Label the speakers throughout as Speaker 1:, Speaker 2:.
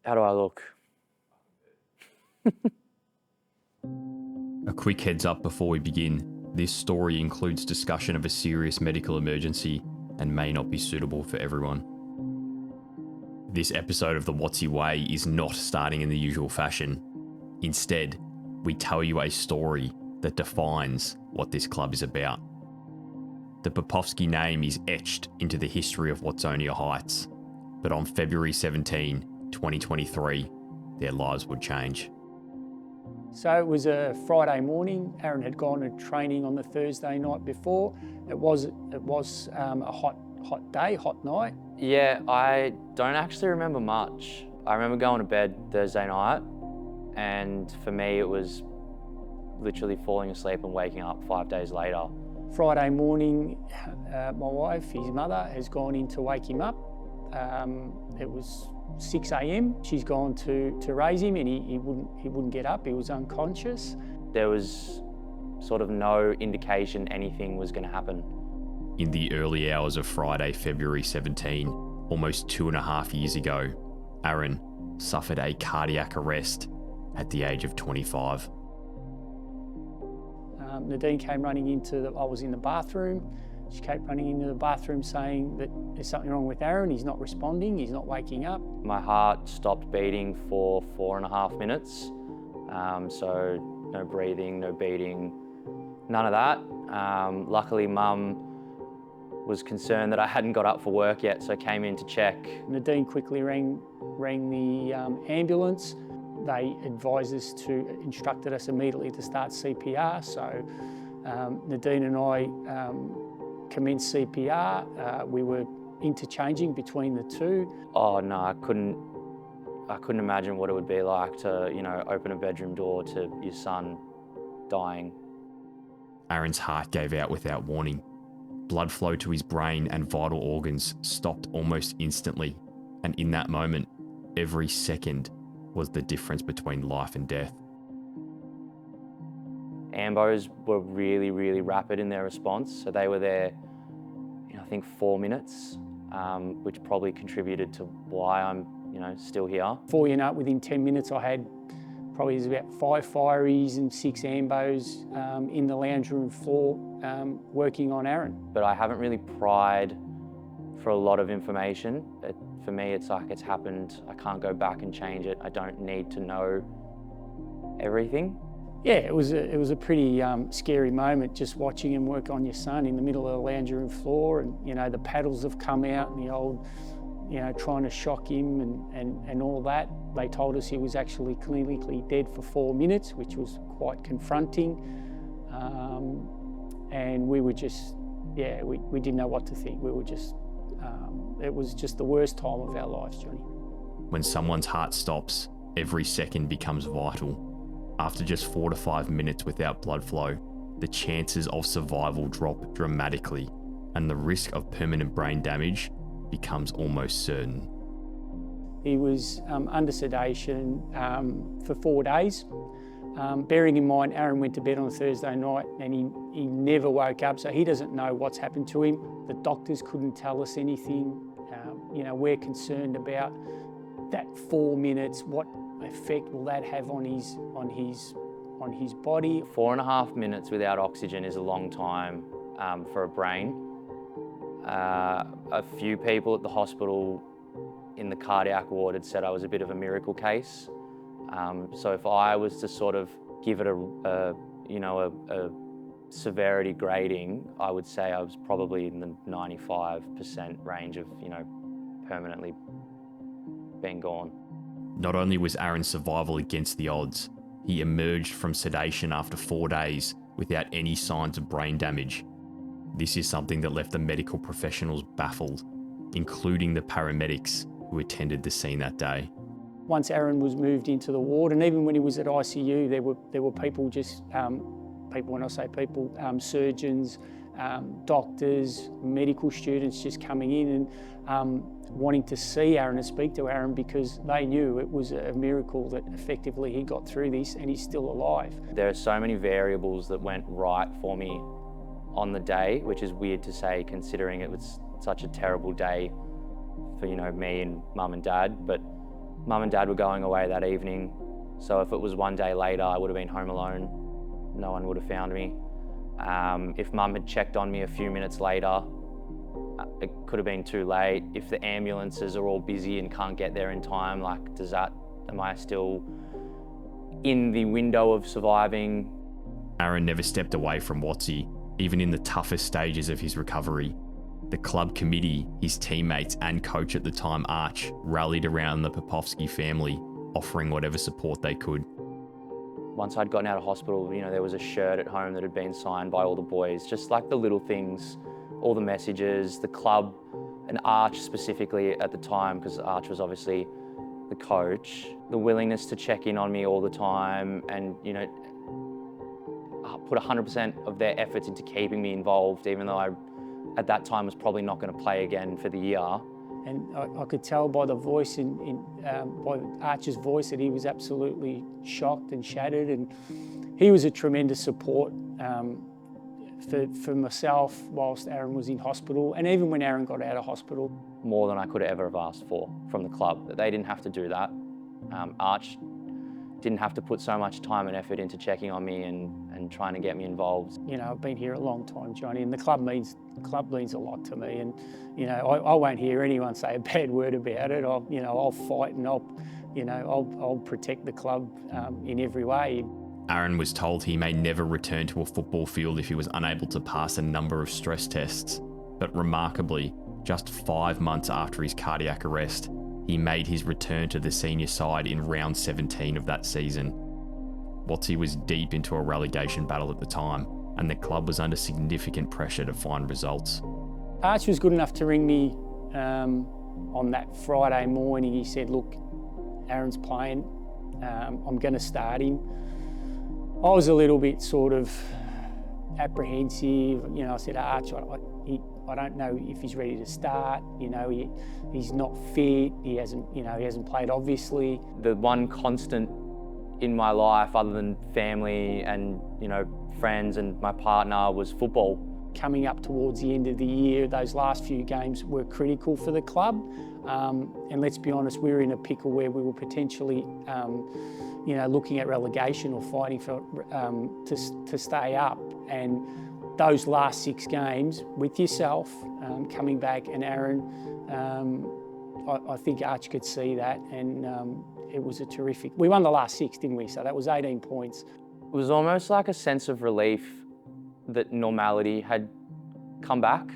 Speaker 1: How do I look?
Speaker 2: A quick heads up before we begin. This story includes discussion of a serious medical emergency and may not be suitable for everyone. This episode of the Watsy Way is not starting in the usual fashion. Instead, we tell you a story that defines what this club is about. The Popovski name is etched into the history of Watsonia Heights, but on February 17, 2023, their lives would change.
Speaker 3: So it was a Friday morning. Aaron had gone to training on the Thursday night before. It was a hot day, hot night.
Speaker 1: Yeah, I don't actually remember much. I remember going to bed Thursday night, and for me it was literally falling asleep and waking up 5 days later.
Speaker 3: Friday morning, my wife, his mother, has gone in to wake him up. It was 6 a.m. She's gone to raise him, and he wouldn't get up. He was unconscious.
Speaker 1: There was sort of no indication anything was going to happen.
Speaker 2: In the early hours of Friday, February 17, almost 2.5 years ago, Aaron suffered a cardiac arrest at the age of 25.
Speaker 3: Nadine came running I was in the bathroom. She came running into the bathroom saying that there's something wrong with Aaron. He's not responding, he's not waking up.
Speaker 1: My heart stopped beating for 4.5 minutes. So no breathing, no beating, none of that. Luckily, Mum was concerned that I hadn't got up for work yet, so came in to check.
Speaker 3: Nadine quickly rang the ambulance. They instructed us immediately to start CPR. So Nadine and I commenced CPR. We were interchanging between the two.
Speaker 1: Oh no, I couldn't imagine what it would be like to, open a bedroom door to your son dying.
Speaker 2: Aaron's heart gave out without warning. Blood flow to his brain and vital organs stopped almost instantly, and in that moment, every second was the difference between life and death.
Speaker 1: Ambos were really, really rapid in their response, so they were there, I think 4 minutes, which probably contributed to why I'm, still here.
Speaker 3: Before you know it, within 10 minutes, I had probably about 5 fireys and 6 ambos in the lounge room floor working on Aaron.
Speaker 1: But I haven't really pried for a lot of information. For me, it's like it's happened. I can't go back and change it. I don't need to know everything.
Speaker 3: Yeah, it was a pretty scary moment just watching him work on your son in the middle of the lounge room floor, and the paddles have come out and the old, trying to shock him and all that. They told us he was actually clinically dead for 4 minutes, which was quite confronting. And we were just, we didn't know what to think. We were just, it was just the worst time of our lives, Johnny.
Speaker 2: When someone's heart stops, every second becomes vital. After just 4 to 5 minutes without blood flow, the chances of survival drop dramatically, and the risk of permanent brain damage becomes almost certain.
Speaker 3: He was under sedation for 4 days. Bearing in mind, Aaron went to bed on a Thursday night and he never woke up, so he doesn't know what's happened to him. The doctors couldn't tell us anything. We're concerned about that 4 minutes. What effect will that have on his body?
Speaker 1: 4.5 minutes without oxygen is a long time for a brain. A few people at the hospital in the cardiac ward had said I was a bit of a miracle case. So if I was to sort of give it a severity grading, I would say I was probably in the 95% range of, permanently being gone.
Speaker 2: Not only was Aaron's survival against the odds, he emerged from sedation after 4 days without any signs of brain damage. This is something that left the medical professionals baffled, including the paramedics who attended the scene that day.
Speaker 3: Once Aaron was moved into the ward, and even when he was at ICU, there were people just, when I say people, surgeons, doctors, medical students just coming in and wanting to see Aaron and speak to Aaron because they knew it was a miracle that effectively he got through this and he's still alive.
Speaker 1: There are so many variables that went right for me on the day, which is weird to say considering it was such a terrible day for, me and Mum and Dad, but Mum and Dad were going away that evening, so if it was one day later, I would have been home alone. No one would have found me. If Mum had checked on me a few minutes later, it could have been too late. If the ambulances are all busy and can't get there in time, like, am I still in the window of surviving?
Speaker 2: Aaron never stepped away from Watsy, even in the toughest stages of his recovery. The club committee, his teammates and coach at the time, Arch, rallied around the Popovski family, offering whatever support they could.
Speaker 1: Once I'd gotten out of hospital, you know, there was a shirt at home that had been signed by all the boys, just like the little things, all the messages, the club, and Arch specifically at the time, because Arch was obviously the coach, the willingness to check in on me all the time and, you know, put 100% of their efforts into keeping me involved, even though I, at that time, was probably not going to play again for the year.
Speaker 3: And I could tell by the voice, by Arch's voice, that he was absolutely shocked and shattered. And he was a tremendous support for myself whilst Aaron was in hospital, and even when Aaron got out of hospital.
Speaker 1: More than I could ever have asked for from the club. They didn't have to do that. Arch didn't have to put so much time and effort into checking on me and trying to get me involved.
Speaker 3: You know, I've been here a long time, Johnny, and the club means a lot to me. And you know, I won't hear anyone say a bad word about it. I'll fight and I'll protect the club in every way.
Speaker 2: Aaron was told he may never return to a football field if he was unable to pass a number of stress tests. But remarkably, just 5 months after his cardiac arrest, he made his return to the senior side in round 17 of that season. Watsy was deep into a relegation battle at the time, and the club was under significant pressure to find results.
Speaker 3: Arch was good enough to ring me on that Friday morning. He said, "Look, Aaron's playing. I'm going to start him." I was a little bit sort of apprehensive. You know, I said, "Arch, I don't know if he's ready to start. You know, he's not fit. He hasn't played, obviously."
Speaker 1: The one constant in my life, other than family and, you know, friends and my partner, was football.
Speaker 3: Coming up towards the end of the year, those last few games were critical for the club. And let's be honest, we were in a pickle where we were potentially, looking at relegation or fighting for to stay up. And those last 6 games with yourself, coming back, and Aaron, I think Arch could see that, and it was a terrific. We won the last 6, didn't we? So that was 18 points.
Speaker 1: It was almost like a sense of relief that normality had come back.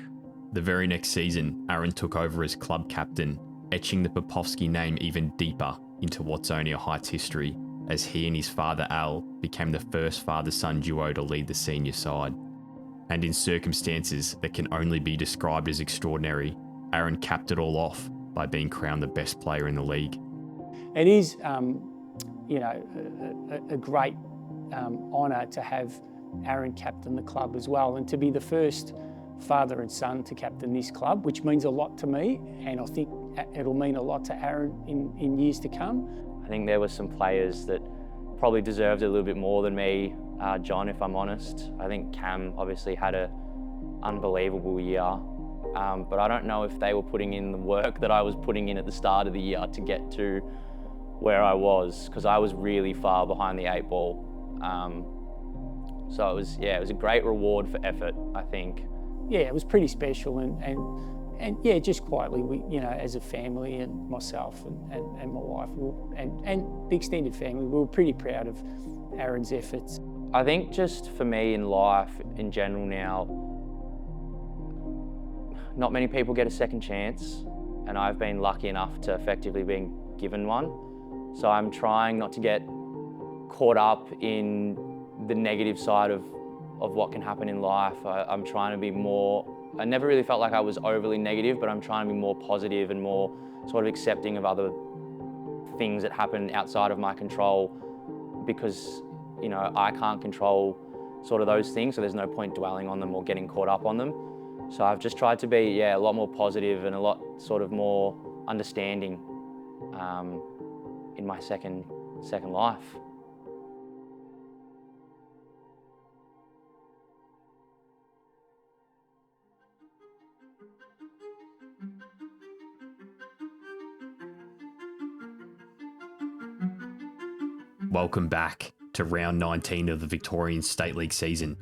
Speaker 2: The very next season, Aaron took over as club captain, etching the Popovski name even deeper into Watsonia Heights history, as he and his father Al became the first father-son duo to lead the senior side. And in circumstances that can only be described as extraordinary, Aaron capped it all off by being crowned the best player in the league.
Speaker 3: It is, a great honour to have Aaron captain the club as well, and to be the first father and son to captain this club, which means a lot to me, and I think it'll mean a lot to Aaron in years to come.
Speaker 1: I think there were some players that probably deserved it a little bit more than me, John, if I'm honest. I think Cam obviously had an unbelievable year, but I don't know if they were putting in the work that I was putting in at the start of the year to get to where I was, because I was really far behind the 8 ball. So it was a great reward for effort, I think.
Speaker 3: Yeah, it was pretty special, and yeah, just quietly, we, as a family, and myself and my wife, and the extended family, we were pretty proud of Aaron's efforts.
Speaker 1: I think just for me in life in general now, not many people get a second chance, and I've been lucky enough to effectively being given one. So I'm trying not to get caught up in the negative side of what can happen in life. I'm trying to be more, I never really felt like I was overly negative, but I'm trying to be more positive and more sort of accepting of other things that happen outside of my control, because, I can't control sort of those things, so there's no point dwelling on them or getting caught up on them. So I've just tried to be, a lot more positive and a lot sort of more understanding in my second life.
Speaker 2: Welcome back to round 19 of the Victorian State League season.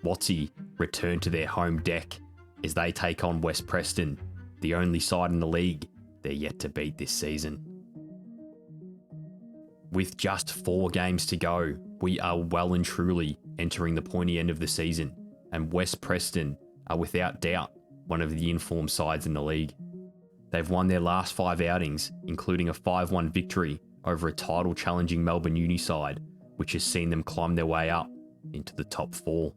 Speaker 2: Watsy return to their home deck as they take on West Preston, the only side in the league they're yet to beat this season. With just 4 games to go, we are well and truly entering the pointy end of the season, and West Preston are without doubt one of the informed sides in the league. They've won their last 5 outings, including a 5-1 victory over a title-challenging Melbourne Uni side, which has seen them climb their way up into the top 4.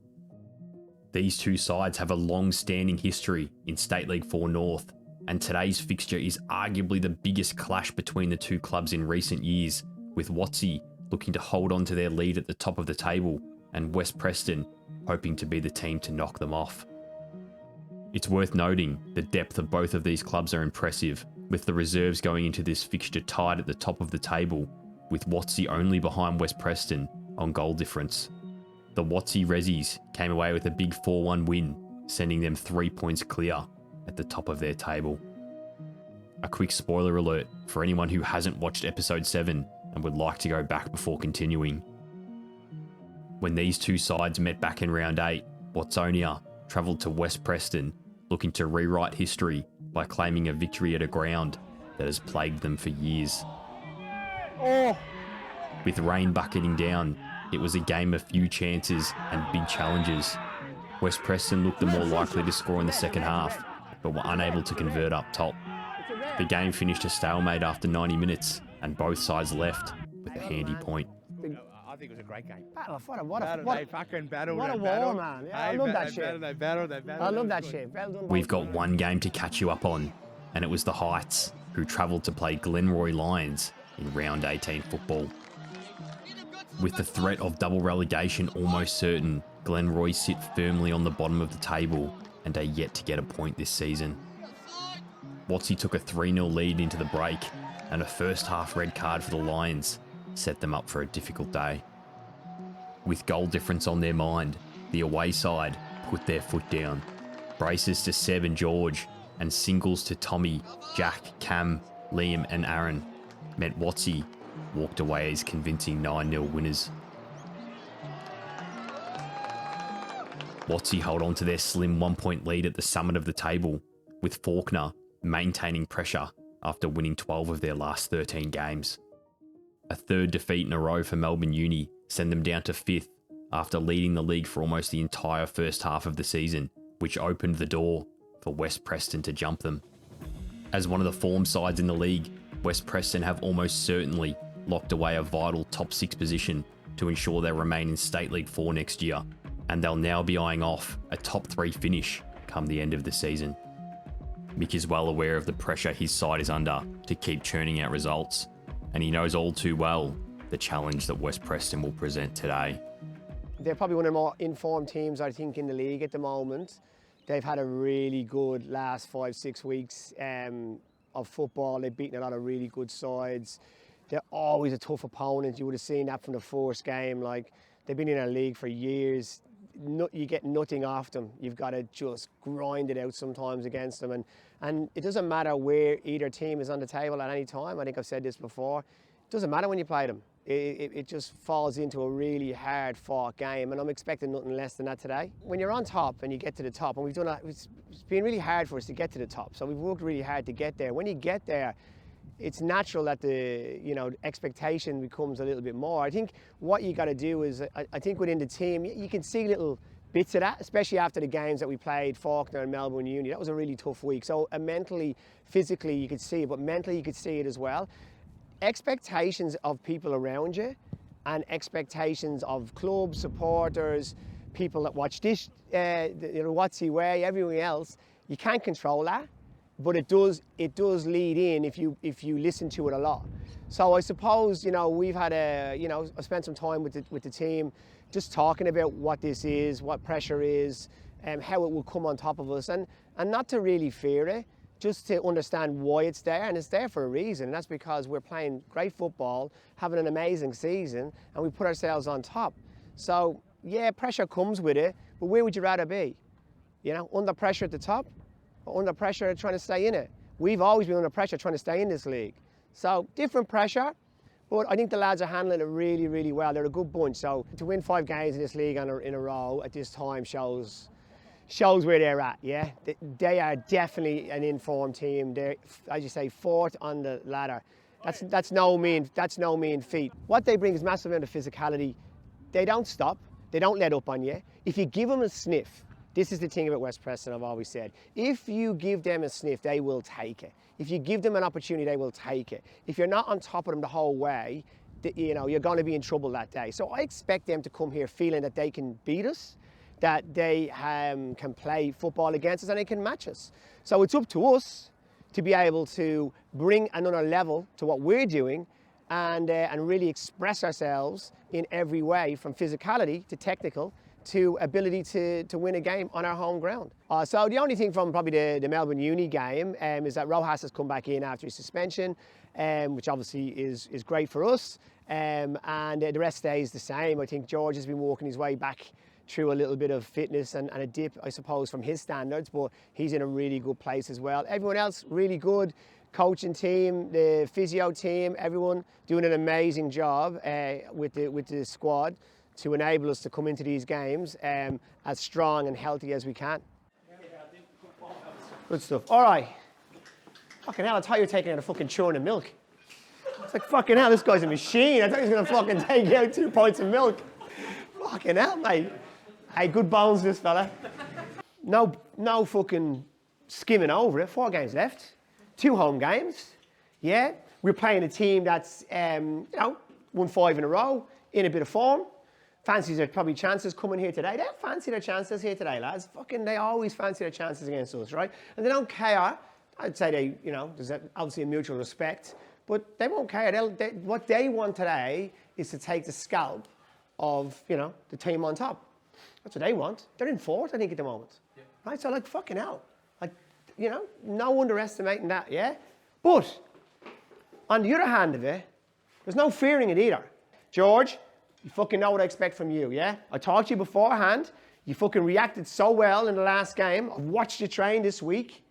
Speaker 2: These two sides have a long-standing history in State League 4 North, and today's fixture is arguably the biggest clash between the two clubs in recent years, with Watsy looking to hold on to their lead at the top of the table, and West Preston hoping to be the team to knock them off. It's worth noting the depth of both of these clubs are impressive, with the reserves going into this fixture tied at the top of the table, with Watsy only behind West Preston on goal difference. The Watsy Rezzies came away with a big 4-1 win, sending them 3 points clear at the top of their table. A quick spoiler alert for anyone who hasn't watched episode 7 and would like to go back before continuing. When these two sides met back in round 8, Watsonia travelled to West Preston looking to rewrite history by claiming a victory at a ground that has plagued them for years. With rain bucketing down, it was a game of few chances and big challenges. West Preston looked the more likely to score in the second half, but were unable to convert up top. The game finished a stalemate after 90 minutes, and both sides left with a handy point.
Speaker 4: I think it was a great game.
Speaker 5: Battle,
Speaker 4: They fucking battled.
Speaker 5: what a war, man. Yeah, I love that shit.
Speaker 4: They battled.
Speaker 5: I love that shit. Well done,
Speaker 2: We've
Speaker 5: boys.
Speaker 2: got one game to catch you up on, and it was the Heights, who travelled to play Glenroy Lions in round 18 football. With the threat of double relegation almost certain, Glenroy sit firmly on the bottom of the table and are yet to get a point this season. Watsy took a 3-0 lead into the break, and a first half red card for the Lions set them up for a difficult day. With goal difference on their mind, the away side put their foot down. Braces to Seb and George, and singles to Tommy, Jack, Cam, Liam and Aaron meant Watsy walked away as convincing 9-0 winners. Watsy held on to their slim 1-point lead at the summit of the table, with Faulkner maintaining pressure after winning 12 of their last 13 games. A third defeat in a row for Melbourne Uni sent them down to 5th after leading the league for almost the entire first half of the season, which opened the door for West Preston to jump them. As one of the form sides in the league, West Preston have almost certainly locked away a vital top 6 position to ensure they remain in State League 4 next year, and they'll now be eyeing off a top 3 finish come the end of the season. Mick is well aware of the pressure his side is under to keep churning out results, and he knows all too well the challenge that West Preston will present today.
Speaker 5: They're probably one of the more informed teams, I think, in the league at the moment. They've had a really good last 5-6 weeks of football. They've beaten a lot of really good sides. They're always a tough opponent. You would have seen that from the first game. Like, they've been in our league for years. You get nothing off them. You've got to just grind it out sometimes against them. And it doesn't matter where either team is on the table at any time. I think I've said this before. It doesn't matter when you play them. It just falls into a really hard fought game, and I'm expecting nothing less than that today. When you're on top and you get to the top, and it's been really hard for us to get to the top, so we've worked really hard to get there. When you get there, it's natural that the expectation becomes a little bit more. I think what you got to do is, I think within the team, you can see little bits of that, especially after the games that we played, Faulkner and Melbourne Uni. That was a really tough week. So mentally, physically, you could see it, but mentally, you could see it as well. Expectations of people around you and expectations of clubs, supporters, people that watch this, Watsy Way, everything else, you can't control that, but it does lead in if you listen to it a lot. So I suppose, we've had I spent some time with the team just talking about what this is, what pressure is, and how it will come on top of us, and not to really fear it, just to understand why it's there, and it's there for a reason, and that's because we're playing great football, having an amazing season, and we put ourselves on top. So, yeah, pressure comes with it, but where would you rather be? Under pressure at the top, or under pressure trying to stay in it? We've always been under pressure trying to stay in this league. So, different pressure, But I think the lads are handling it really, really well. They're a good bunch. So to win 5 games in this league in a row at this time shows where they're at, yeah? They are definitely an informed team. They're, as you say, 4th on the ladder. That's no mean feat. What they bring is massive amount of physicality. They don't stop. They don't let up on you. If you give them a sniff, this is the thing about West Preston, I've always said. If you give them a sniff, they will take it. If you give them an opportunity, they will take it. If you're not on top of them the whole way, you know, you're going to be in trouble that day. So I expect them to come here feeling that they can beat us, that they can play football against us and they can match us. So it's up to us to be able to bring another level to what we're doing and really express ourselves in every way, from physicality to technical to ability to win a game on our home ground. So the only thing from probably the Melbourne Uni game is that Rojas has come back in after his suspension, which obviously is great for us, and the rest stays the same. I think George has been working his way back through a little bit of fitness and a dip, I suppose, from his standards, but he's in a really good place as well. Everyone else really good. Coaching team, the physio team, everyone doing an amazing job with the squad to enable us to come into these games as strong and healthy as we can. Good stuff. All right. Fucking hell, I thought you were taking out a fucking churn of milk. It's like, fucking hell, this guy's a machine. I thought he was going to fucking take out 2 pints of milk. Fucking hell, mate. Hey, good bones, this fella. No fucking skimming over it. 4 games left. 2 home games. Yeah. We're playing a team that's, you know, won 5 in a row, in a bit of form. Fancies their probably chances coming here today. They fancy their chances here today, lads. Fucking, they always fancy their chances against us, right? And they don't care. I'd say they, you know, there's obviously a mutual respect, but they won't care. What they want today is to take the scalp of, you know, the team on top. That's what they want. They're in 4th, I think, at the moment. Yeah. Right? So, like, fucking hell. Like, you know, no underestimating that, yeah? But, on the other hand of it, there's no fearing it either. George, you fucking know what I expect from you, yeah? I talked to you beforehand. You fucking reacted so well in the last game. I've watched you train this week,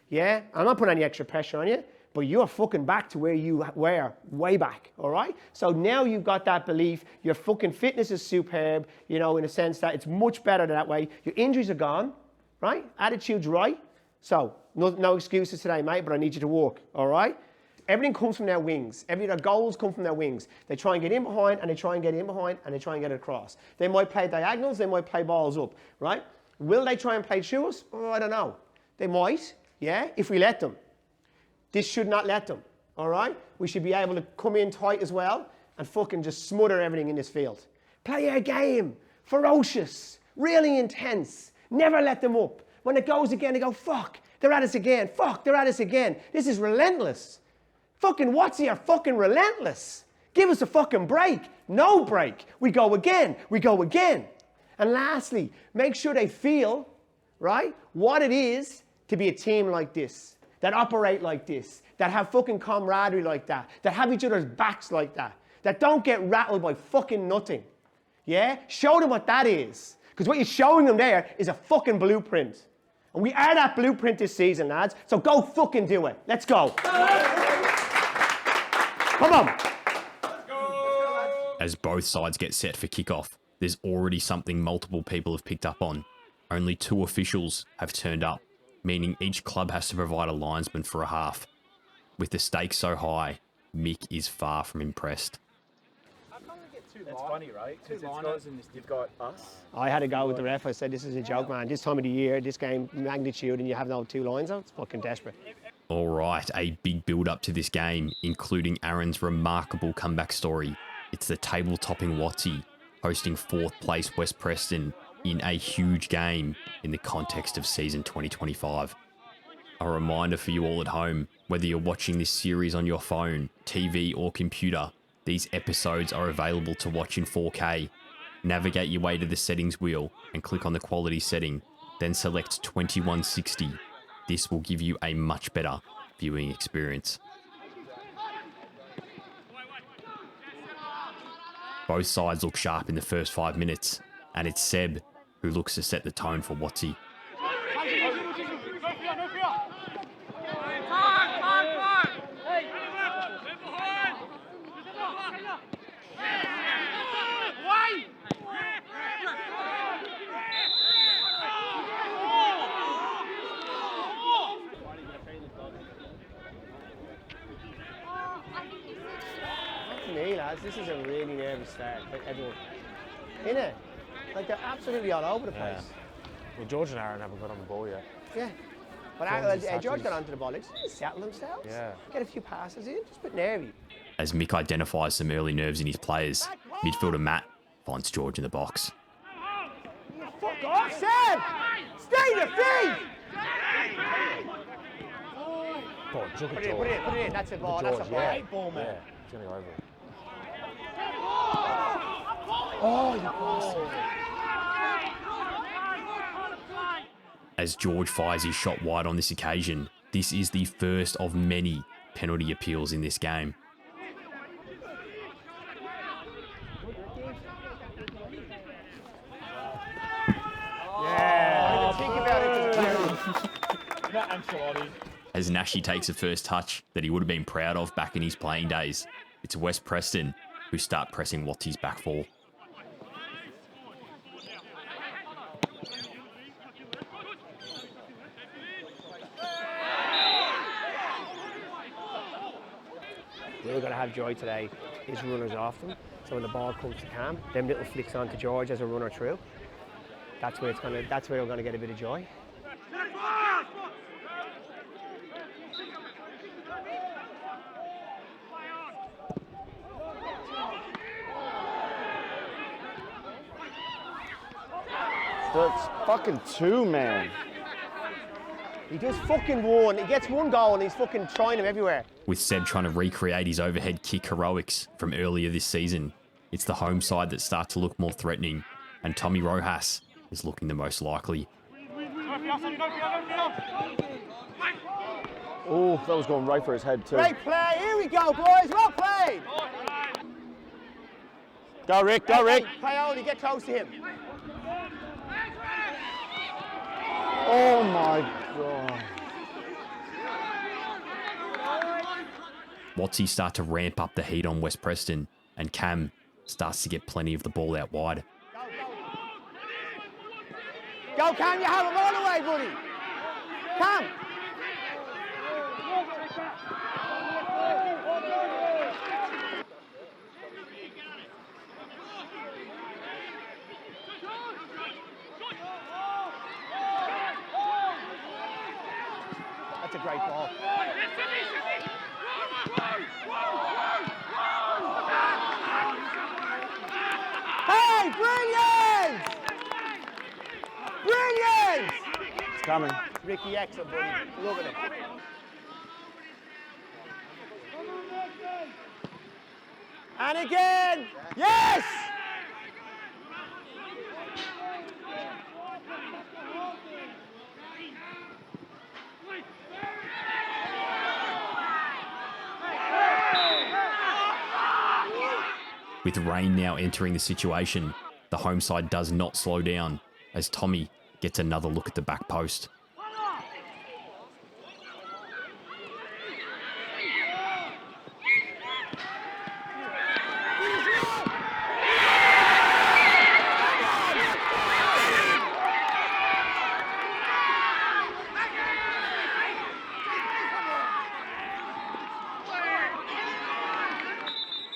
Speaker 5: yeah? I'm not putting any extra pressure on you, but you're fucking back to where you were way back, all right? So now you've got that belief. Your fucking fitness is superb, you know, in a sense that it's much better that way. Your injuries are gone, right? Attitude's right. So, no excuses today, mate, but I need you to work, all right? Everything comes from their wings. Their goals come from their wings. They try and get in behind, and they try and get in behind, and they try and get it across. They might play diagonals, they might play balls up, right? Will they try and play through us? Oh, I don't know. They might, yeah, if we let them. This should not let them, all right? We should be able to come in tight as well and fucking just smother everything in this field. Play a game, ferocious, really intense. Never let them up. When it goes again, they go, fuck, they're at us again. Fuck, they're at us again. This is relentless. Fucking Watsy are fucking relentless. Give us a fucking break. No break. We go again. We go again. And lastly, make sure they feel, right, what it is to be a team like this, that operate like this, that have fucking camaraderie like that have each other's backs like that don't get rattled by fucking nothing. Yeah? Show them what that is. Because what you're showing them there is a fucking blueprint. And we are that blueprint this season, lads. So go fucking do it. Let's go. Come on.
Speaker 2: Let's go. As both sides get set for kickoff, there's already something multiple people have picked up on. Only 2 officials have turned up, meaning each club has to provide a linesman for a half. With the stakes so high, Mick is far from impressed.
Speaker 4: It's funny, right? Because you've got us.
Speaker 5: I had a go with the ref. I said, this is a joke, man. This time of the year, this game magnitude, and you have no 2 lines out. It's fucking desperate.
Speaker 2: All right, a big build-up to this game, including Aaron's remarkable comeback story. It's the table-topping Watsy, hosting 4th place West Preston in a huge game in the context of season 2025. A reminder for you all at home, whether you're watching this series on your phone, TV or computer, these episodes are available to watch in 4K. Navigate your way to the settings wheel and click on the quality setting, then select 2160. This will give you a much better viewing experience. Both sides look sharp in the first 5 minutes, and it's Seb who looks to set the tone for Watsy.
Speaker 5: for me, lads. This is a really nervous start. Like everyone, innit? Like they're absolutely all over the place.
Speaker 4: Well, George and Aaron haven't got on the ball yet.
Speaker 5: Yeah. But George got onto the ball. They just need to settle themselves.
Speaker 4: Yeah.
Speaker 5: Get a few passes in. Just a bit nervy.
Speaker 2: As Mick identifies some early nerves in his players, midfielder Matt finds George in the box.
Speaker 5: Fuck off, Sam! Stay your feet!
Speaker 4: Ball, jug
Speaker 5: Put
Speaker 4: it,
Speaker 5: it in. That's a ball. That's a ball.
Speaker 4: Yeah.
Speaker 5: Ball, man.
Speaker 4: Yeah, it's going to go over.
Speaker 5: Oh, you bastard.
Speaker 2: As George fires his shot wide on this occasion, this is the first of many penalty appeals in this game.
Speaker 5: Yeah. Think about it.
Speaker 2: As Nashi takes a first touch that he would have been proud of back in his playing days, it's West Preston who start pressing Watsy's back four.
Speaker 5: We're going to have Joy today. His runners off them. So when the ball comes to Cam, them little flicks onto George as a runner through. That's where we're going to get a bit of joy.
Speaker 4: That's fucking 2, man.
Speaker 5: He does fucking one. He gets one goal and he's fucking trying him everywhere.
Speaker 2: With Seb trying to recreate his overhead kick heroics from earlier this season, it's the home side that start to look more threatening, and Tommy Rojas is looking the most likely.
Speaker 4: Oh, that was going right for his head too.
Speaker 5: Great play. Here we go, boys. Well played.
Speaker 4: Go, Rick. Go, Rick.
Speaker 5: Play only. Get close to him.
Speaker 4: Oh my God.
Speaker 2: Watsy start to ramp up the heat on West Preston, and Cam starts to get plenty of the ball out wide.
Speaker 5: Go, Cam. You have him all the way, buddy. Cam. That's a great ball. Hey, brilliant! Brilliant!
Speaker 4: It's coming.
Speaker 5: Ricky, excellent, buddy. Loving it. And again! Yes!
Speaker 2: With rain now entering the situation, the home side does not slow down as Tommy gets another look at the back post.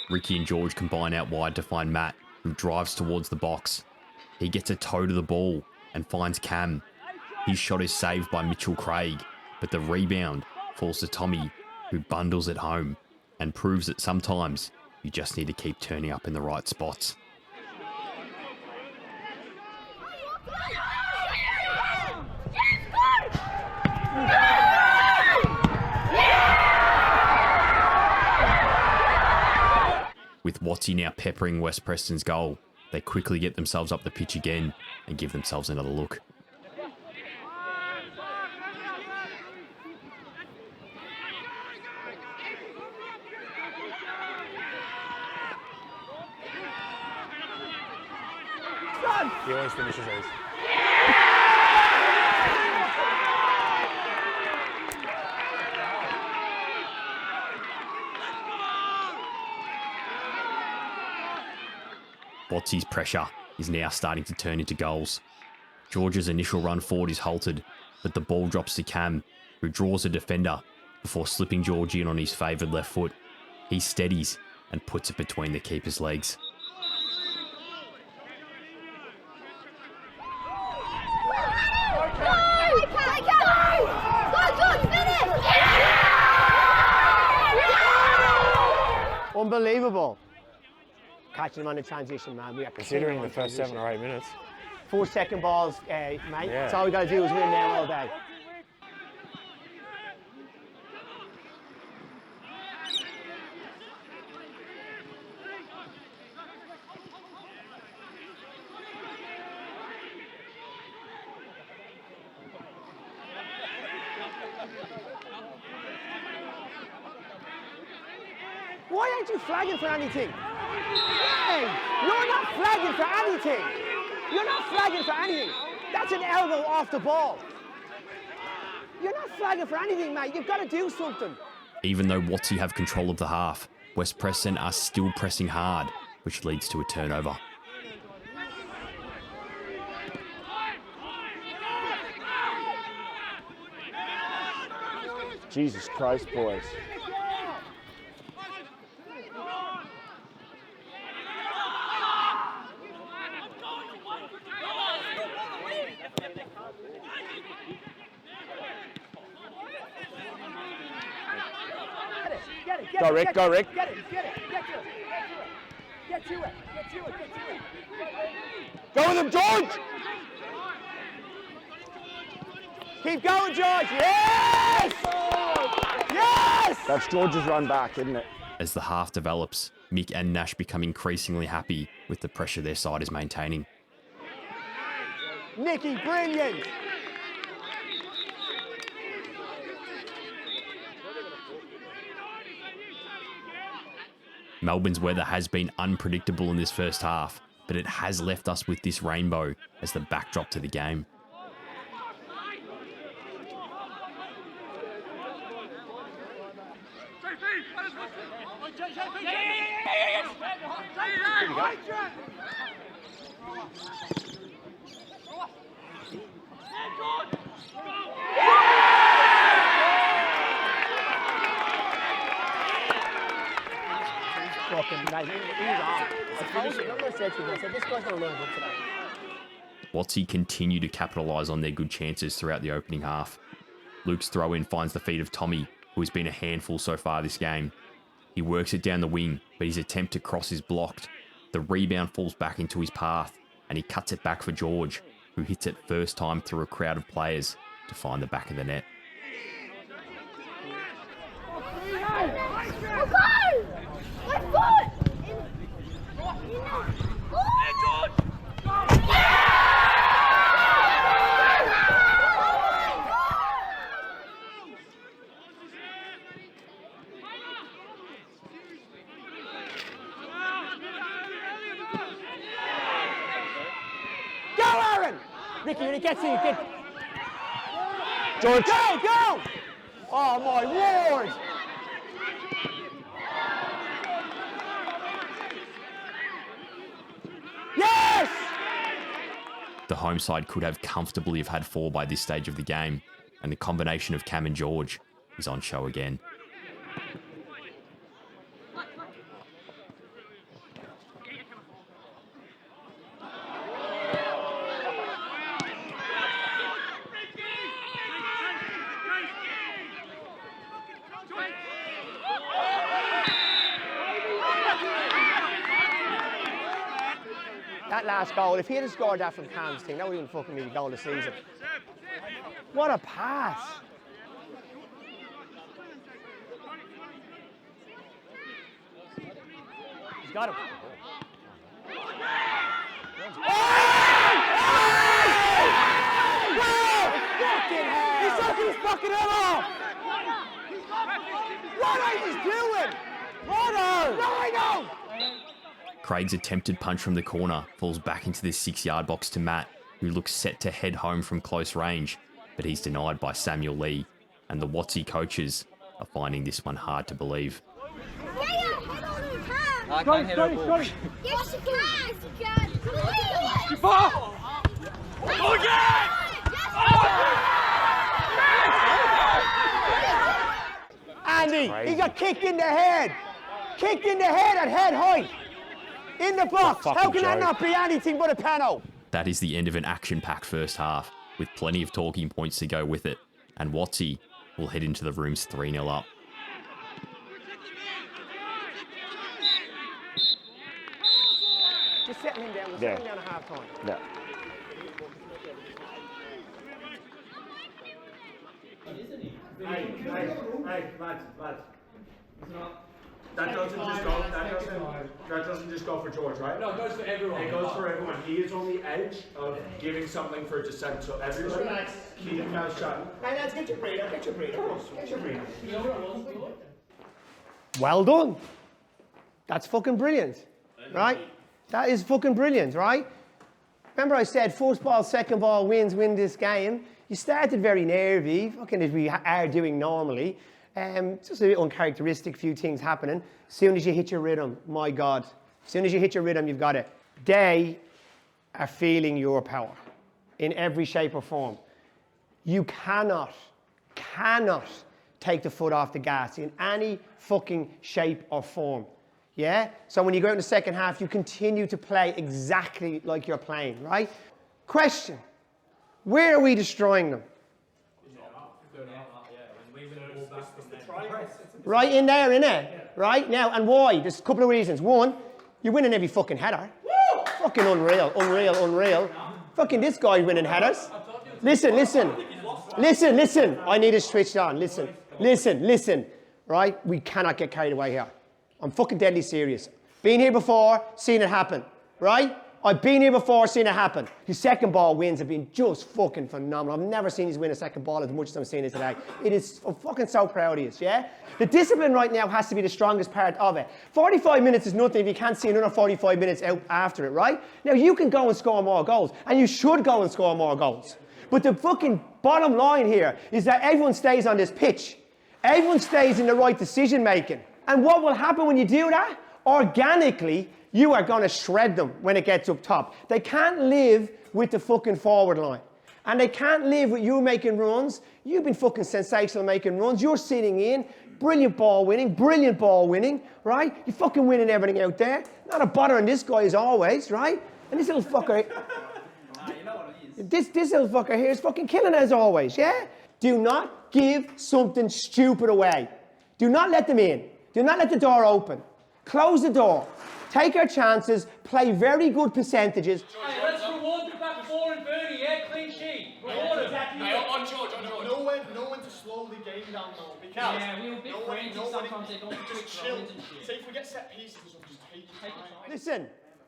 Speaker 2: Ricky and George combine out wide to find Matt, who drives towards the box. He gets a toe to the ball and finds Cam. His shot is saved by Mitchell Craig, but the rebound falls to Tommy, who bundles it home and proves that sometimes you just need to keep turning up in the right spots. With Watsy now peppering West Preston's goal, they quickly get themselves up the pitch again and give themselves another look.
Speaker 4: He always finishes his.
Speaker 2: Watsy's pressure is now starting to turn into goals. George's initial run forward is halted, but the ball drops to Cam, who draws a defender before slipping George in on his favoured left foot. He steadies and puts it between the keeper's legs.
Speaker 5: Unbelievable. Catching him on the transition, man. We are
Speaker 6: considering the first 7 or 8 minutes.
Speaker 5: 4-second balls, mate.
Speaker 6: Yeah.
Speaker 5: That's all we got to do is win now all day. Why aren't you flagging for anything? Hey, you're not flagging for anything. You're not flagging for anything. That's an elbow off the ball. You're not flagging for anything, mate. You've got to do something.
Speaker 2: Even though Watsy have control of the half, West Preston are still pressing hard, which leads to a turnover.
Speaker 6: Jesus Christ, boys. Go, Rick, go, Rick.
Speaker 5: Get it, get to it.
Speaker 6: Go with him, George!
Speaker 5: Keep going, George. Yes! Yes!
Speaker 6: That's George's run back, isn't it?
Speaker 2: As the half develops, Mick and Nash become increasingly happy with the pressure their side is maintaining.
Speaker 5: Nicky, brilliant.
Speaker 2: Melbourne's weather has been unpredictable in this first half, but it has left us with this rainbow as the backdrop to the game. Watsy continue to capitalise on their good chances throughout the opening half. Luke's throw-in finds the feet of Tommy, who has been a handful so far this game. He works it down the wing, but his attempt to cross is blocked. The rebound falls back into his path, and he cuts it back for George, who hits it first time through a crowd of players to find the back of the net.
Speaker 5: Ricky, when it gets to you, get...
Speaker 6: George!
Speaker 5: Go, go! Oh, my word! Yes!
Speaker 2: The home side could have comfortably have had 4 by this stage of the game, and the combination of Cam and George is on show again.
Speaker 5: That last goal, if he had scored that from Cam's team, that would have been fucking me the goal of the season. What a pass. He's got him. He's sucking his fucking head off! What are you doing? What are? No, I know!
Speaker 2: Craig's attempted punch from the corner falls back into the 6-yard box to Matt, who looks set to head home from close range, but he's denied by Samuel Lee, and the Watsy coaches are finding this one hard to believe.
Speaker 7: I can't hit a ball. Yes, you can. Go again!
Speaker 5: Andy, he got kicked in the head. Kicked in the head at head height. In the box. How can that not be anything but a penalty?
Speaker 2: That is the end of an action-packed first half, with plenty of talking points to go with it, and Watsy will head into the rooms 3-0 up.
Speaker 5: Just settle him down. We'll settle him down at half time.
Speaker 6: Yeah.
Speaker 4: Hey, lads. That doesn't just go for George, right? No, it goes for everyone. It goes for everyone. He is on the edge of giving something for dissent, so everybody keep your mouth shut. Hey lads, get your breather.
Speaker 5: Well done. That's fucking brilliant, right? That is fucking brilliant, right? Remember I said first ball, second ball win this game. You started very nervy, fucking as we are doing normally. Just a bit uncharacteristic, few things happening. As soon as you hit your rhythm, my God. As soon as you hit your rhythm, you've got it. They are feeling your power in every shape or form. You cannot take the foot off the gas in any fucking shape or form. Yeah? So when you go out in the second half, you continue to play exactly like you're playing, right? Question. Where are we destroying them? Right in there, innit? Right? Now, and why? There's a couple of reasons. One, you're winning every fucking header. Fucking unreal. Fucking this guy winning headers. Listen. I need to switch on. Listen. Right? We cannot get carried away here. I'm fucking deadly serious. Been here before, seen it happen. Right? I've been here before, seen it happen. His second ball wins have been just fucking phenomenal. I've never seen his win a second ball as much as I'm seeing it today. I'm fucking so proud of you, yeah? The discipline right now has to be the strongest part of it. 45 minutes is nothing if you can't see another 45 minutes out after it, right? Now, you can go and score more goals, and you should go and score more goals. But the fucking bottom line here is that everyone stays on this pitch. Everyone stays in the right decision making. And what will happen when you do that? Organically, you are going to shred them when it gets up top. They can't live with the fucking forward line. And they can't live with you making runs. You've been fucking sensational making runs. You're sitting in. Brilliant ball winning, right? You're fucking winning everything out there. Not a bother on this guy as always, right? And this little fucker... you know what it is. This little fucker here is fucking killing as always, yeah? Do not give something stupid away. Do not let them in. Do not let the door open. Close the door. Take our chances, play very good percentages.
Speaker 8: Hey, let's reward the back 4 and 30, yeah? Clean sheet. Reward it.
Speaker 4: On George. Know when to slow the game down though. Because
Speaker 8: we're a bit crazy sometimes. They don't
Speaker 4: just chill. See, if we get set pieces, just take your time.
Speaker 5: Listen,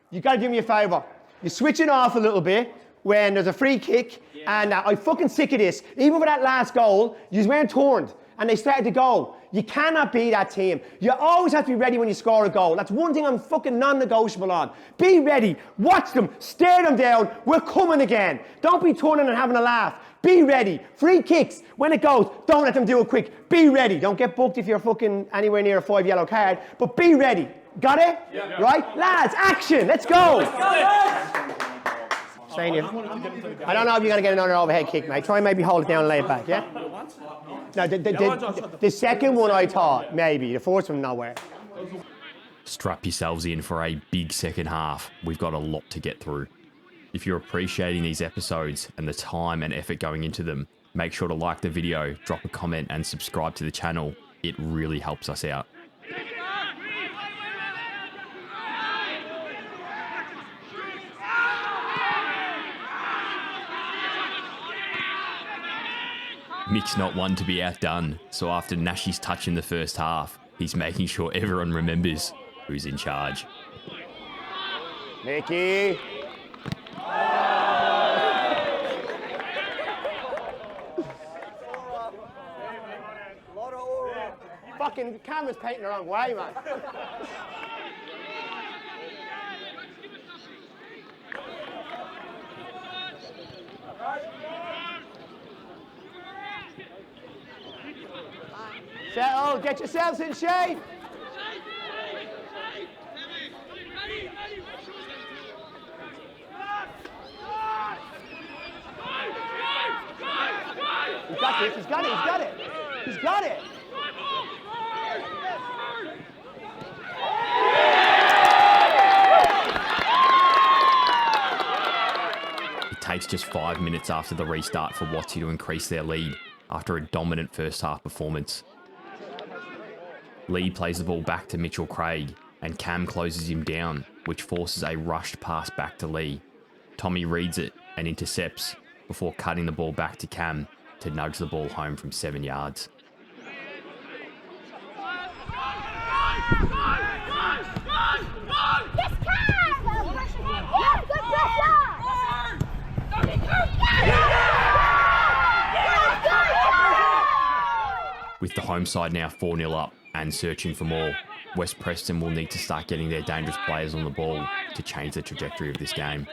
Speaker 5: you got to do me a favour. You're switching off a little bit when there's a free kick, and I'm fucking sick of this. Even for that last goal, you weren't turned, and they started to go. You cannot be that team. You always have to be ready when you score a goal. That's one thing I'm fucking non-negotiable on. Be ready. Watch them. Stare them down. We're coming again. Don't be turning and having a laugh. Be ready. Free kicks. When it goes, don't let them do it quick. Be ready. Don't get booked if you're fucking anywhere near a 5 yellow card. But be ready. Got it? Yeah. Right? Lads, action. Let's go. I don't know if you're going to get another overhead kick, mate. Try and maybe hold it down and lay it back, yeah? No, the second one I thought, maybe. The first one, nowhere.
Speaker 2: Strap yourselves in for a big second half. We've got a lot to get through. If you're appreciating these episodes and the time and effort going into them, make sure to like the video, drop a comment and subscribe to the channel. It really helps us out. Mick's not one to be outdone, so after Nashy's touch in the first half, he's making sure everyone remembers who's in charge.
Speaker 6: Mickey!
Speaker 5: Fucking camera's painting the wrong way, man. Settle, get yourselves in shape. He's got this, he's got it.
Speaker 2: It's just 5 minutes after the restart for Watsy to increase their lead after a dominant first half performance. Lee plays the ball back to Mitchell Craig and Cam closes him down, which forces a rushed pass back to Lee. Tommy reads it and intercepts before cutting the ball back to Cam to nudge the ball home from 7 yards. With the home side now 4-0 up and searching for more, West Preston will need to start getting their dangerous players on the ball to change the trajectory of this game.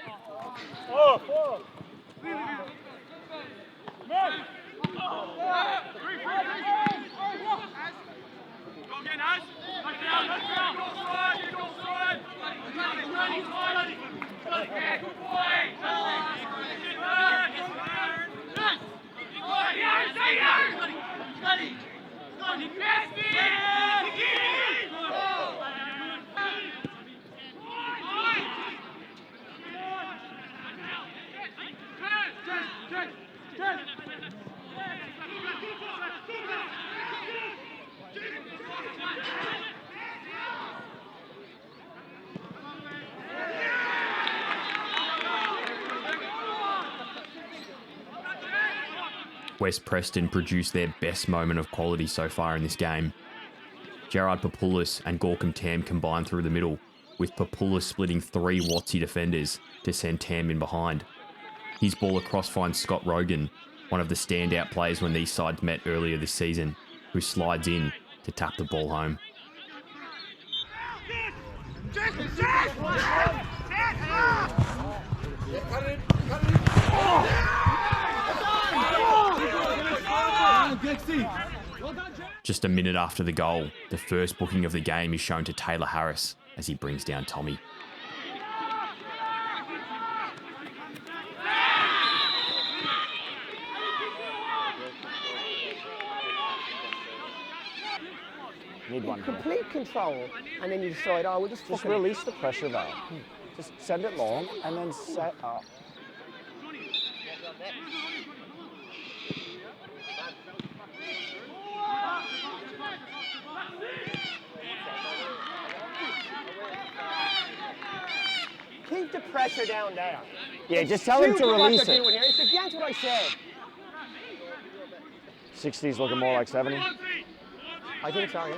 Speaker 2: West Preston produced their best moment of quality so far in this game. Gerard Papoulis and Gorkum Tam combined through the middle, with Papoulis splitting 3 Watsy defenders to send Tam in behind. His ball across finds Scott Rogan, one of the standout players when these sides met earlier this season, who slides in to tap the ball home. Just a minute after the goal, the first booking of the game is shown to Taylor Harris as he brings down Tommy.
Speaker 6: Need one.
Speaker 5: Complete control, and then you decide, oh, we'll just
Speaker 6: Just
Speaker 5: fucking
Speaker 6: release the pressure though. Just send it long and then set up.
Speaker 5: keep the pressure down there.
Speaker 6: Yeah, just tell him to release it.
Speaker 5: Here. It's against what I said.
Speaker 6: 60's looking more like 70.
Speaker 5: I think so, yeah.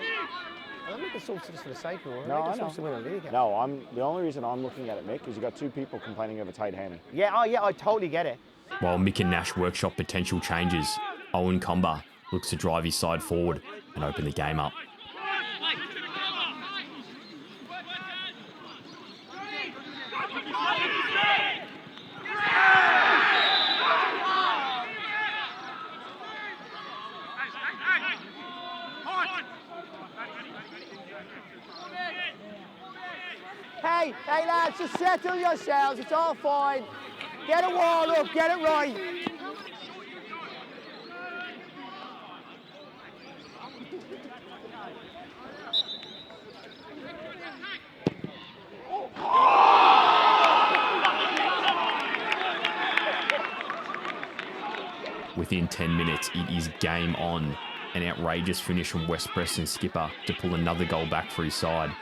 Speaker 5: I'm making subs just for the sake of it.
Speaker 6: No, I know.
Speaker 5: To win a league.
Speaker 6: No, the only reason I'm looking at it, Mick, is you got two people complaining of a tight handing.
Speaker 5: Yeah, oh yeah, I totally get it.
Speaker 2: While Mick and Nash workshop potential changes, Owen Comber looks to drive his side forward and open the game up.
Speaker 5: Hey lads, just settle yourselves, it's all fine. Get a wall up, get it right.
Speaker 2: Within 10 minutes, it is game on. An outrageous finish from West Preston skipper to pull another goal back for his side.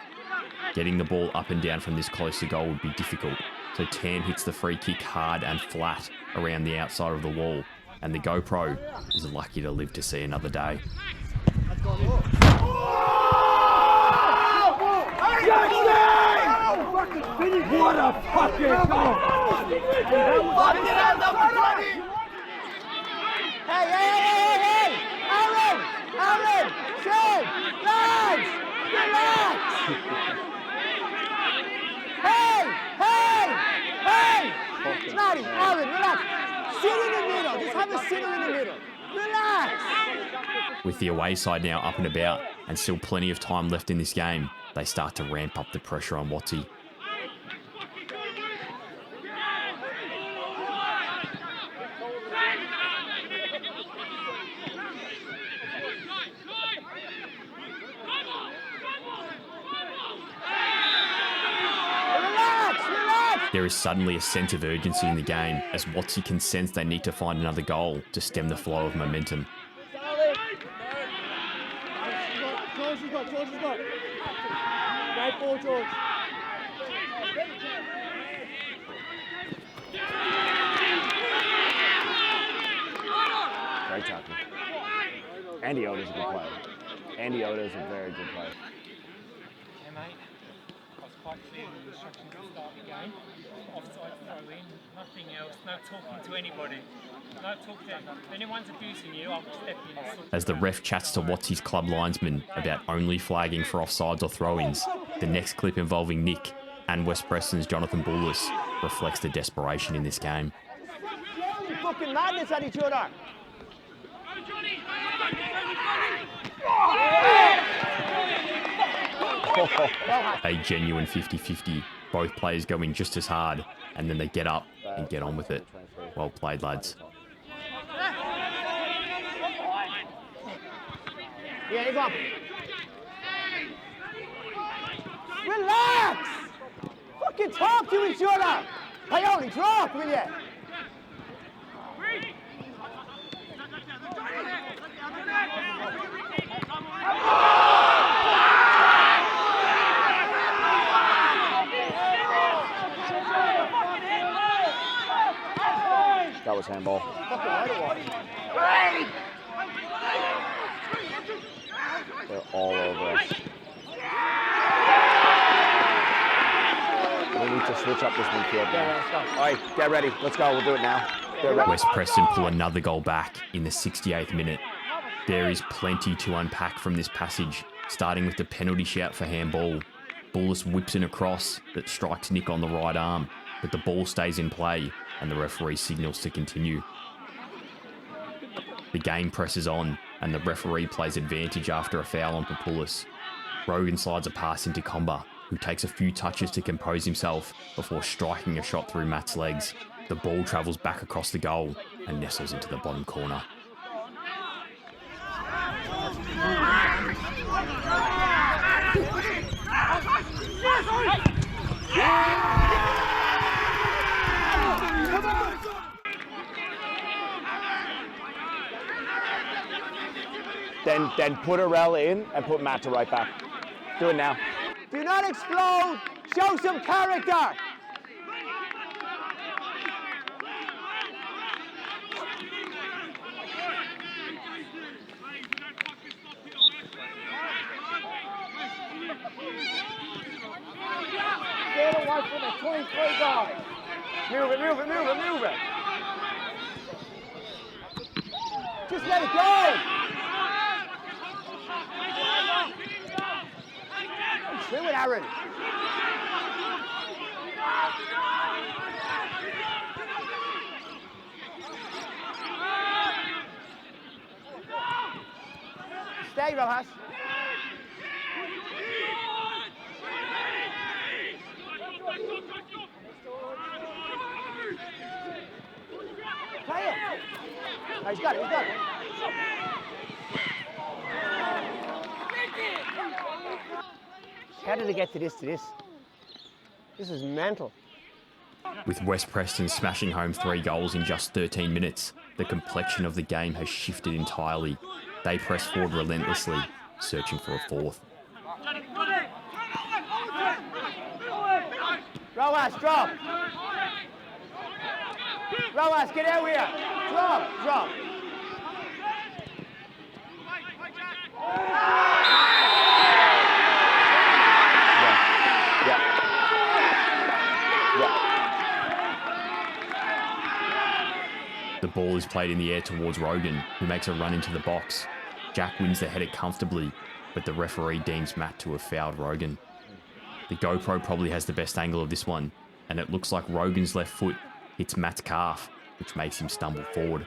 Speaker 2: Getting the ball up and down from this close to goal would be difficult, so Tam hits the free kick hard and flat around the outside of the wall, and the GoPro is lucky to live to see another day.
Speaker 4: What a fucking goal!
Speaker 5: Hey! Aaron! Shane! Lads! Relax! Hey! Snotty, Aaron, relax. Sit in the middle. Just have a sitter in the middle. Relax.
Speaker 2: With the away side now up and about, and still plenty of time left in this game, they start to ramp up the pressure on Watsy.
Speaker 5: Relax.
Speaker 2: There is suddenly a sense of urgency in the game as Watsy can sense they need to find another goal to stem the flow of momentum.
Speaker 5: Great ball, George.
Speaker 6: Great tackle. Andy Oda's a good player. Andy Oda is a very good player.
Speaker 8: Yeah, mate. I was quite clear in the instructions to start the game. Offside throw in, nothing else, no talking to anybody. No talk to them. If anyone's abusing you, I'll step in.
Speaker 2: As the ref chats to Watsy's club linesman about only flagging for offsides or throw-ins, the next clip involving Nick and West Preston's Jonathan Bullis reflects the desperation in this game.
Speaker 5: Fucking madness at each other.
Speaker 2: A genuine 50-50. Both players go in just as hard, and then they get up and get on with it. Well played, lads.
Speaker 5: Yeah, you go on. Relax! Fucking talk to each other! Coyote, talk, will you?
Speaker 6: That was handball. They're all over us. We need to switch up this midfield now. All right, get ready. Let's go. We'll do it now.
Speaker 2: West Preston pull another goal back in the 68th minute. There is plenty to unpack from this passage, starting with the penalty shout for handball. Bullis whips in a cross that strikes Nick on the right arm, but the ball stays in play and the referee signals to continue. The game presses on and the referee plays advantage after a foul on Popoulis. Rogan slides a pass into Comba, who takes a few touches to compose himself before striking a shot through Matt's legs. The ball travels back across the goal and nestles into the bottom corner.
Speaker 6: Then put Arella in and put Matt to right back. Do it now.
Speaker 5: Do not explode! Show some character! Get away from the 23 guy! Move it! Just let it go! Swim it, Aaron. Stay, Rojas. Play it. Oh, he's got it. How did it get to this? This is mental.
Speaker 2: With West Preston smashing home 3 goals in just 13 minutes, the complexion of the game has shifted entirely. They press forward relentlessly, searching for a fourth.
Speaker 5: Rojas, drop. Rojas, get out here. Drop.
Speaker 2: The ball is played in the air towards Rogan, who makes a run into the box. Jack wins the header comfortably, but the referee deems Matt to have fouled Rogan. The GoPro probably has the best angle of this one, and it looks like Rogan's left foot hits Matt's calf, which makes him stumble forward.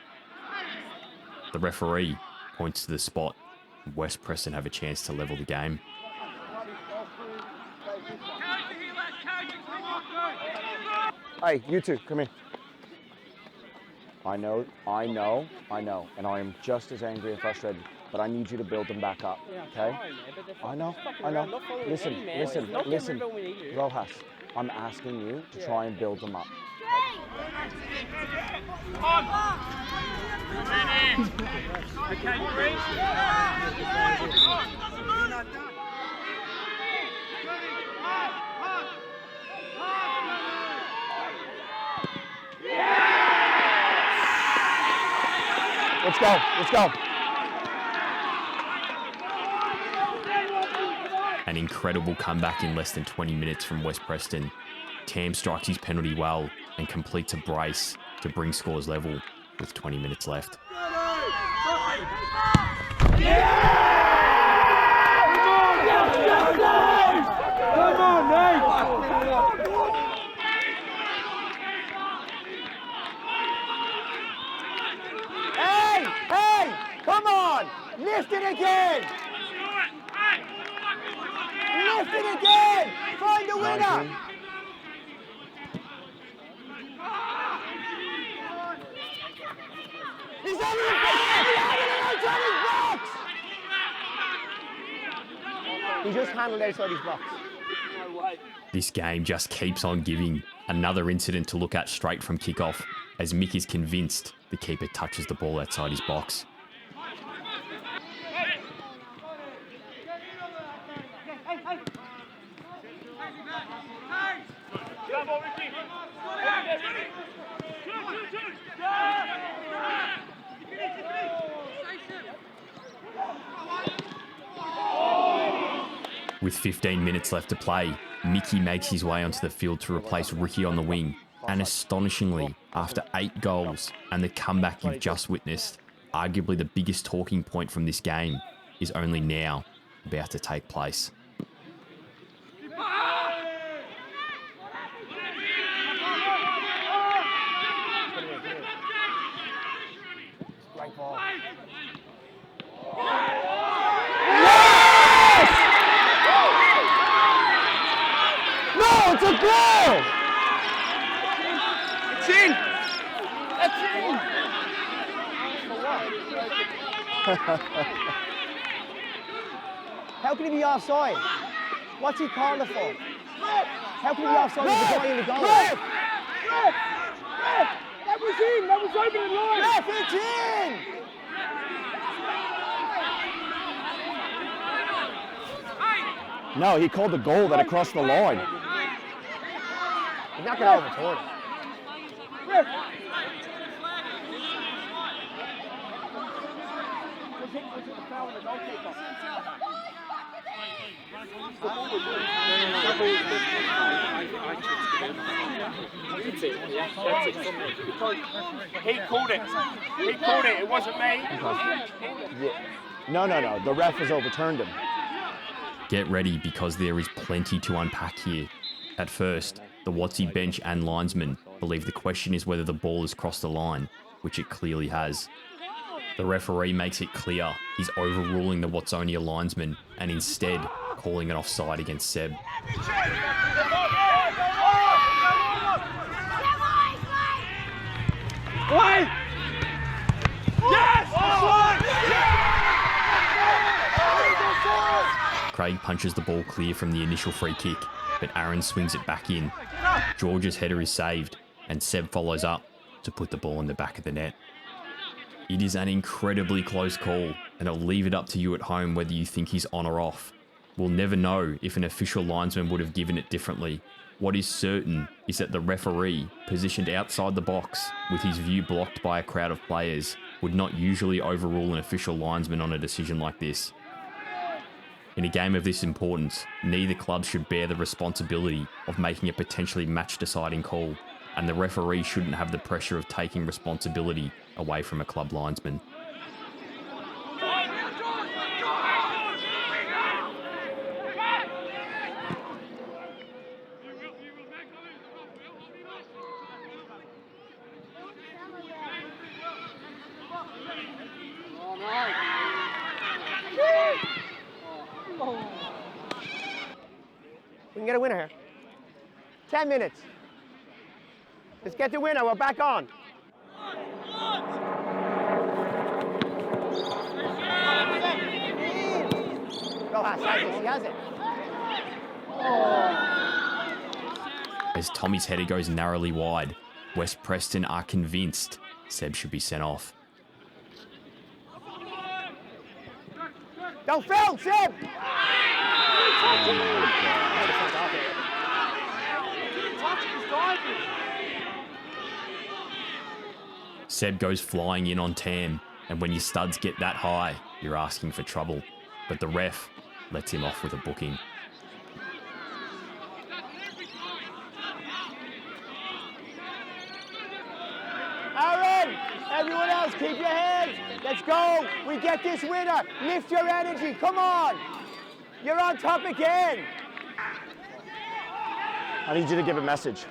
Speaker 2: The referee points to the spot, and West Preston have a chance to level the game.
Speaker 6: Hey, you two, come here. I know, and I am just as angry and frustrated, but I need you to build them back up, okay? I know. Listen, Rojas, I'm asking you to try and build them up.
Speaker 5: Let's go, let's go.
Speaker 2: An incredible comeback in less than 20 minutes from West Preston. Tam strikes his penalty well and completes a brace to bring scores level with 20 minutes left.
Speaker 5: Hey, come on, lift it again. Lift it again! Find the winner! He's out of his box! He just handled outside his box.
Speaker 2: This game just keeps on giving. Another incident to look at straight from kickoff as Mick is convinced the keeper touches the ball outside his box. With 15 minutes left to play, Mickey makes his way onto the field to replace Ricky on the wing. And astonishingly, after 8 goals and the comeback you've just witnessed, arguably the biggest talking point from this game is only now about to take place.
Speaker 5: Great ball. No, it's a goal! It's in! It's in! How can he be offside? What's he called it for? How can he be offside with the guy in the goal? Ref! That was in! That was over the line! Ref, it's in!
Speaker 6: No, he called the goal that across the line.
Speaker 5: He's not going to overturn it.
Speaker 4: He called it. He called it. It wasn't me.
Speaker 6: No. The ref has overturned him.
Speaker 2: Get ready because there is plenty to unpack here. At first, the Watsy bench and linesman believe the question is whether the ball has crossed the line, which it clearly has. The referee makes it clear he's overruling the Watsonia linesman and instead calling an offside against Seb. Craig punches the ball clear from the initial free kick, but Aaron swings it back in. George's header is saved, and Seb follows up to put the ball in the back of the net. It is an incredibly close call, and I'll leave it up to you at home whether you think he's on or off. We'll never know if an official linesman would have given it differently. What is certain is that the referee, positioned outside the box with his view blocked by a crowd of players, would not usually overrule an official linesman on a decision like this. In a game of this importance, neither club should bear the responsibility of making a potentially match-deciding call, and the referee shouldn't have the pressure of taking responsibility away from a club linesman.
Speaker 5: We can get a winner here. 10 minutes. Let's get the winner. We're back on. Go, Haas. He has it.
Speaker 2: As Tommy's header goes narrowly wide, West Preston are convinced Seb should be sent off.
Speaker 5: Don't foul, Seb!
Speaker 2: Seb goes flying in on Tam, and when your studs get that high, you're asking for trouble. But the ref lets him off with a booking.
Speaker 5: Aaron, everyone else, keep your heads. Let's go. We get this winner. Lift your energy. Come on. You're on top again.
Speaker 6: I need you to give a message.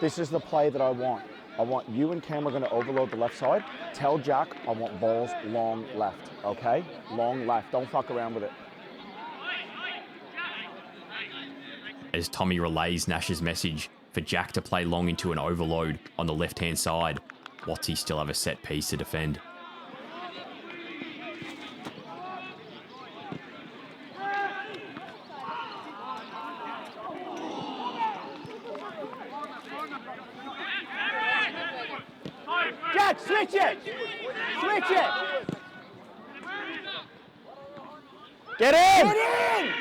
Speaker 6: This is the play that I want. I want you and Cam are going to overload the left side. Tell Jack I want balls long left, okay? Long left. Don't fuck around with it.
Speaker 2: As Tommy relays Nash's message for Jack to play long into an overload on the left-hand side, Watsy still have a set piece to defend.
Speaker 5: Jack, switch it! Switch it!
Speaker 6: Get in!
Speaker 5: Get in!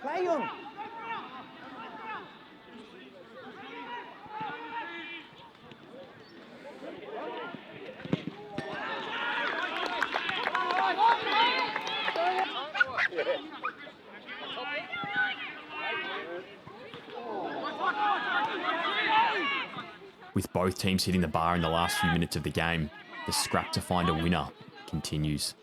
Speaker 5: Play him!
Speaker 2: With both teams hitting the bar in the last few minutes of the game, the scrap to find a winner continues.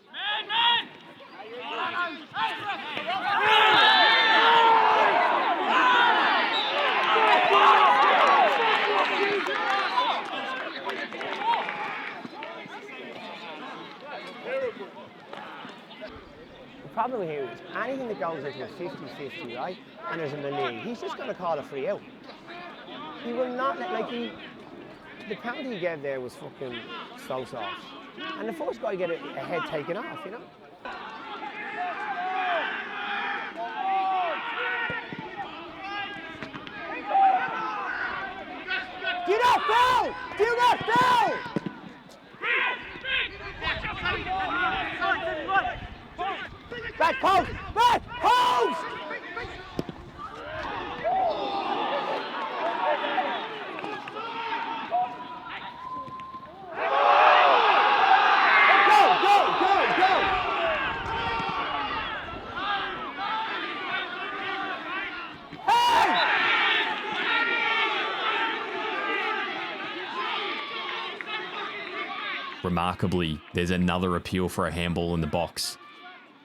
Speaker 5: The problem here is anything that goes into a 50-50, right, and there's a melee, he's just going to call a free out. He will not let, like, the penalty he gave there was fucking so soft. And the first guy get a head taken off, you know? Do not foul! Do not foul! Back post! Back post!
Speaker 2: Remarkably, there's another appeal for a handball in the box.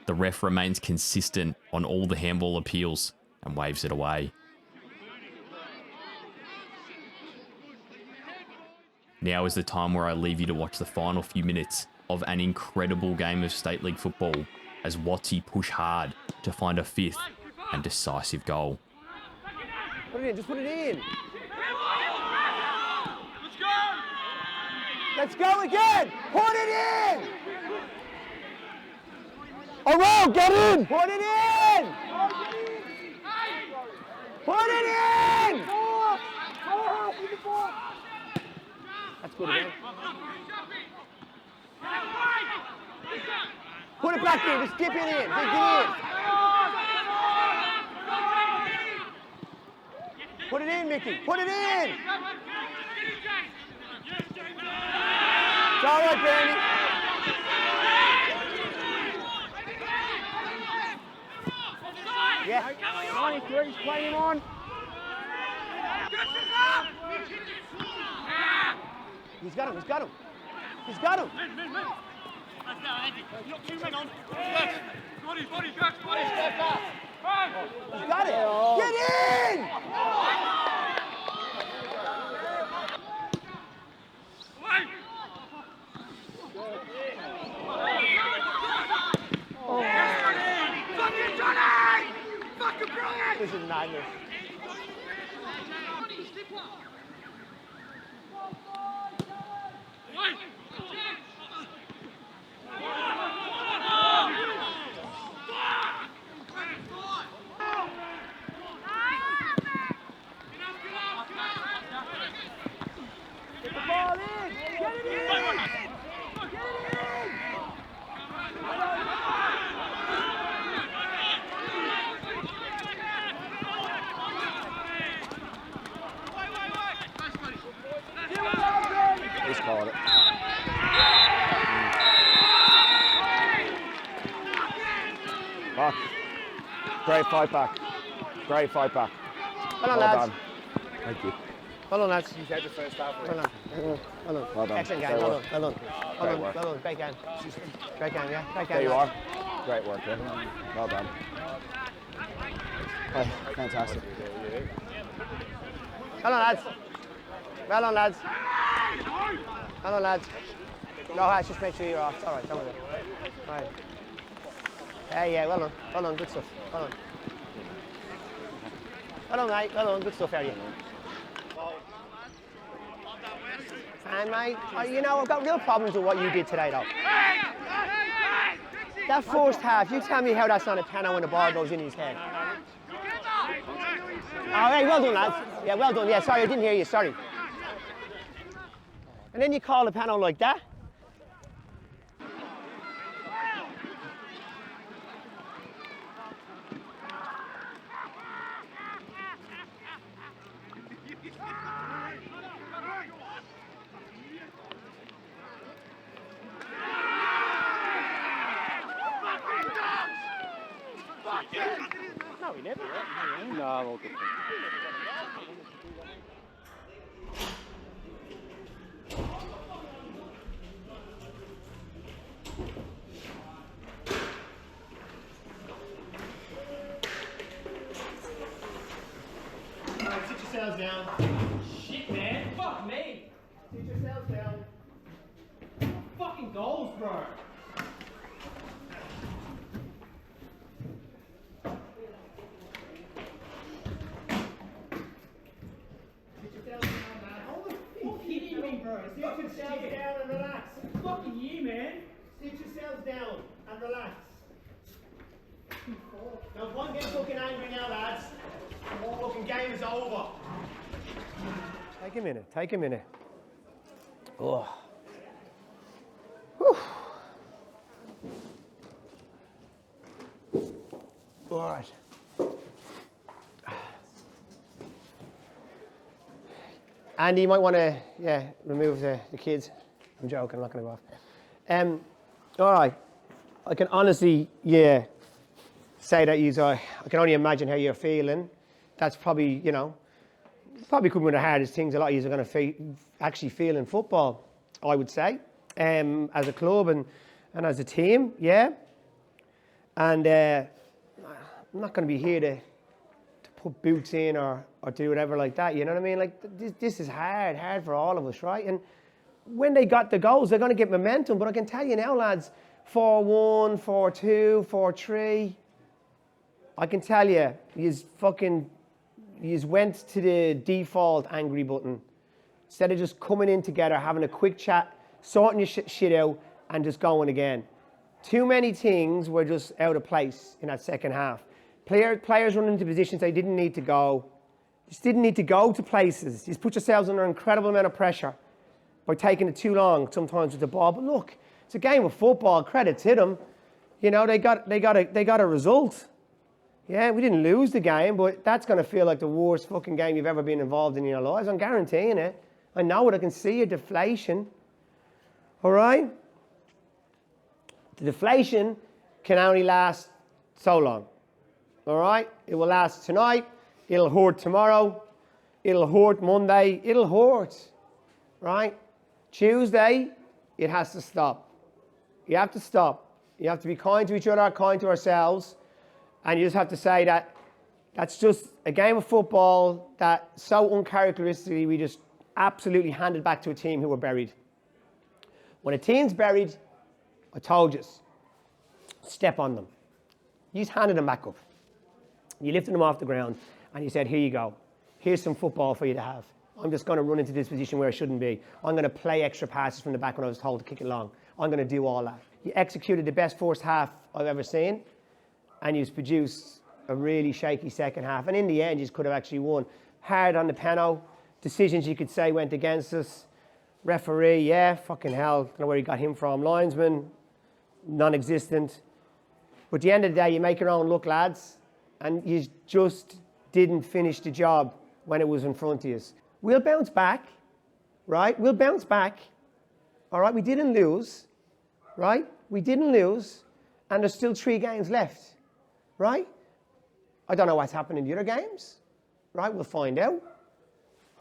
Speaker 2: The ref remains consistent on all the handball appeals and waves it away. Now is the time where I leave you to watch the final few minutes of an incredible game of State League football as Watsy push hard to find a fifth and decisive goal.
Speaker 5: Put it in, just put it in. Let's go again! Put it in!
Speaker 6: Around, get in!
Speaker 5: Put it in! Put it in! That's good again. Put it back in, just dip it in, dig it in. Put it in, Mickey, put it in! It's all right, Bernie. Yeah. 93's playing him on. He's got him, he's got him. He's got him. He's got it. Get in! This is madness.
Speaker 6: fight back. Great fight back.
Speaker 5: Well done, lads.
Speaker 6: Done. Thank you.
Speaker 5: Well done, lads.
Speaker 4: He's had the first half.
Speaker 5: Well done. Well done.
Speaker 6: Well done.
Speaker 5: Excellent game.
Speaker 6: Great
Speaker 5: Well
Speaker 6: work.
Speaker 5: done. Well done. Well done. Well done. Great game. Great game, yeah. Great game.
Speaker 6: There you
Speaker 5: lads.
Speaker 6: are. Great work, yeah. Well done. Oh, fantastic.
Speaker 5: Well done, lads. Well done, lads. Well done, lads. No, let's just make sure you're off. It's all right. Don't worry. Right. Yeah, well done. Well done. Good stuff. Well done. Well done, mate. Well done. Good stuff, Harry. And, mate, you know, I've got real problems with what you did today, though. That first half, you tell me how that's not a penalty when the ball goes in his head. All right, well done, lads. Yeah, well done. Yeah, sorry, I didn't hear you. Sorry. And then you call a penalty like that. No, we never. No, I'm all good. Alright, sit yourselves down.
Speaker 8: Shit, man. Fuck me.
Speaker 5: Sit yourselves down.
Speaker 8: Fucking goals, bro.
Speaker 5: Sit yourselves down and relax.
Speaker 8: Fucking you, man.
Speaker 5: Sit yourselves down and relax. Now, don't get fucking angry now, lads. The fucking game is over. Take a minute. Take a minute. Oh. Whew. All right. Andy, you might want to, remove the kids. I'm joking, I'm not going to go off. All right. I can honestly, say that I can only imagine how you're feeling. That's probably, probably could be one of the hardest things a lot of you are going to actually feel in football, I would say, as a club and as a team, yeah. And I'm not going to be here to put boots in or do whatever like that, you know what I mean? Like, this is hard for all of us, right? And when they got the goals, they're going to get momentum, but I can tell you now, lads, 4-1, 4-2, 4-3, I can tell you, you went to the default angry button. Instead of just coming in together, having a quick chat, sorting your shit out, and just going again. Too many things were just out of place in that second half. Players running into positions they didn't need to go. Just didn't need to go to places. You just put yourselves under an incredible amount of pressure by taking it too long sometimes with the ball. But look, it's a game of football. Credit to them. You know, they got a result. Yeah, we didn't lose the game, but that's going to feel like the worst fucking game you've ever been involved in your lives. I'm guaranteeing it. I know it. I can see a deflation. All right? The deflation can only last so long. All right? It will last tonight. It'll hurt tomorrow. It'll hurt Monday. It'll hurt. Right? Tuesday, it has to stop. You have to stop. You have to be kind to each other, kind to ourselves. And you just have to say that that's just a game of football that so uncharacteristically we just absolutely handed back to a team who were buried. When a team's buried, I told you, step on them. You just handed them back up. You lifted them off the ground and you said, here you go. Here's some football for you to have. I'm just going to run into this position where I shouldn't be. I'm going to play extra passes from the back when I was told to kick it long. I'm going to do all that. You executed the best first half I've ever seen, and you've produced a really shaky second half. And in the end, you could have actually won. Hard on the penalty. Decisions you could say went against us. Referee, yeah, fucking hell. Don't know where he got him from. Linesman, non-existent. But at the end of the day, you make your own luck, lads. And you just didn't finish the job when it was in front of you. We'll bounce back, right? We'll bounce back. All right, we didn't lose, right? We didn't lose. And there's still 3 games left, right? I don't know what's happened in the other games, right? We'll find out.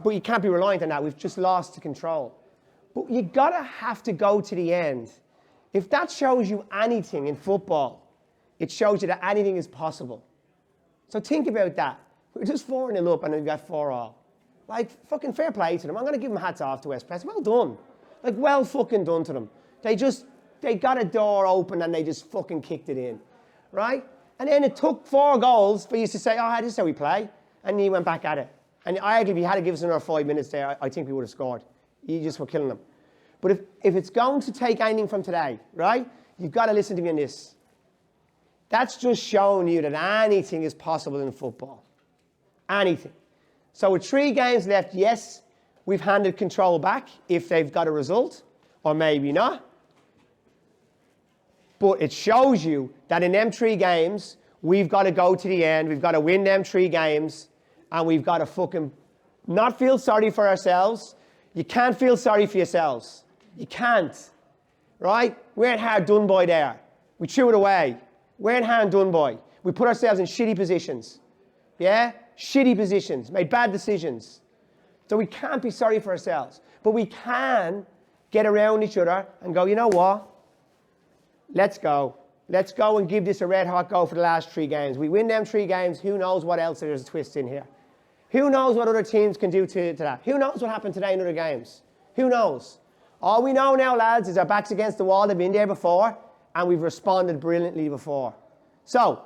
Speaker 5: But you can't be reliant on that. We've just lost the control. But you gotta have to go to the end. If that shows you anything in football, it shows you that anything is possible. So think about that. We're just 4-0 up and we've got 4-all. Like, fucking fair play to them. I'm gonna give them hats off to West Preston. Well done. Like, well fucking done to them. They got a door open and they just fucking kicked it in, right? And then it took 4 goals for you to say, oh, this is how we play. And you went back at it. And I argue if you had to give us another 5 minutes there, I think we would have scored. You just were killing them. But if it's going to take anything from today, right, you've got to listen to me on this. That's just showing you that anything is possible in football. Anything. So with 3 games left, yes, we've handed control back if they've got a result, or maybe not. But it shows you that in them 3 games, we've got to go to the end, we've got to win them 3 games, and we've got to fucking not feel sorry for ourselves. You can't feel sorry for yourselves. You can't, right? We weren't hard done by there. We threw it away. We weren't hard done by. We put ourselves in shitty positions. Yeah? Shitty positions. Made bad decisions. So we can't be sorry for ourselves. But we can get around each other and go, you know what? Let's go. Let's go and give this a red hot go for the last 3 games. We win them 3 games. Who knows what else there's a twist in here? Who knows what other teams can do to that? Who knows what happened today in other games? Who knows? All we know now, lads, is our backs against the wall. They've been there before, and we've responded brilliantly before. So,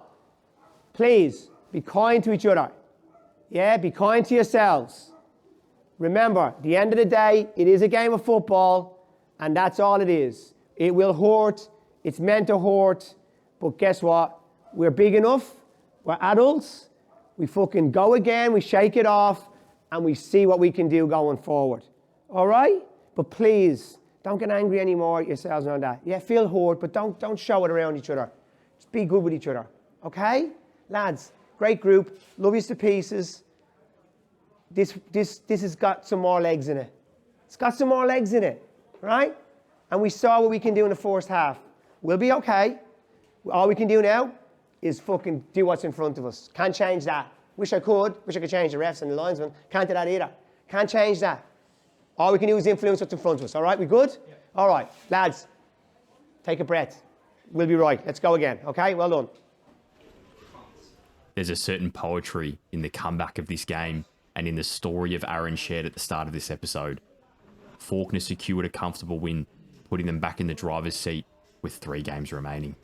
Speaker 5: please, be kind to each other. Yeah, be kind to yourselves. Remember, at the end of the day, it is a game of football, and that's all it is. It will hurt. It's meant to hurt. But guess what? We're big enough. We're adults. We fucking go again. We shake it off, and we see what we can do going forward. All right? But please, don't get angry anymore at yourselves on that. Yeah, feel hurt, but don't show it around each other. Just be good with each other. Okay? Lads, great group. Love you to pieces. This has got some more legs in it. It's got some more legs in it, right? And we saw what we can do in the first half. We'll be okay. All we can do now is fucking do what's in front of us. Can't change that. Wish I could change the refs and the linesmen. Can't do that either. Can't change that. All we can do is influence what's in front of us. All right, we good? Yeah. All right, lads, take a breath. We'll be right. Let's go again, okay? Well done.
Speaker 2: There's a certain poetry in the comeback of this game and in the story of Aaron shared at the start of this episode. Faulkner secured a comfortable win, putting them back in the driver's seat with 3 games remaining.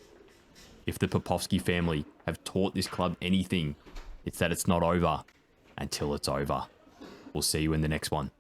Speaker 2: If the Popovski family have taught this club anything, it's that it's not over until it's over. We'll see you in the next one.